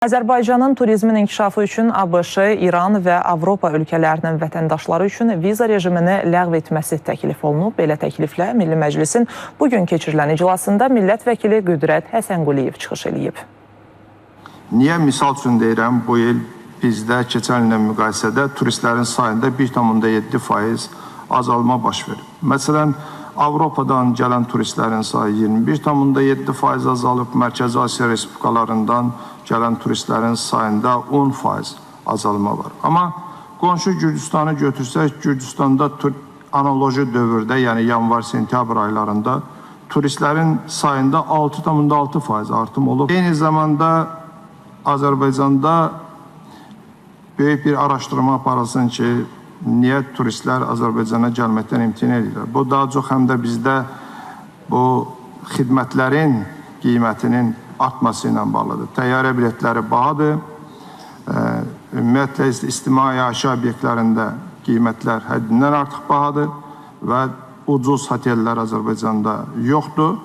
Azərbaycanın turizmin inkişafı üçün ABŞ, İran və Avropa ölkələrinin vətəndaşları üçün viza rejimini ləğv etməsi təklif olunub. Belə təkliflə Milli Məclisin bugün keçirilən iclasında millət vəkili Qüdrət Həsənquliyev çıxış edib. Niyə misal üçün deyirəm, bu il bizdə keçən illə müqayisədə turistlərin sayında 1,7% azalma baş verir. Məsələn, Avropadan gələn turistlərin sayı 21,7% azalıb, Mərkəzi Asiya Respublikalarından gələn turistlərin sayında 10% azalma var. Amma qonşu Gürcüstanı götürsək, Gürcüstanda analoji dövrdə, yəni yanvar-sentyabr aylarında turistlərin sayında 6,6% artım olub. Eyni zamanda Azərbaycanda böyük bir araşdırma aparılsın ki, niyə turistlər Azərbaycana gəlməkdən imtina edirlər? Bu daha çox həm də bizdə bu xidmətlərin qiymətinin artması ilə bağlıdır. Təyyarə biletləri bahadır. Ümumiyyətlə, ictimai yaşayış obyektlərində qiymətlər həddindən artıq bahadır və ucuz hotellər Azərbaycanda yoxdur.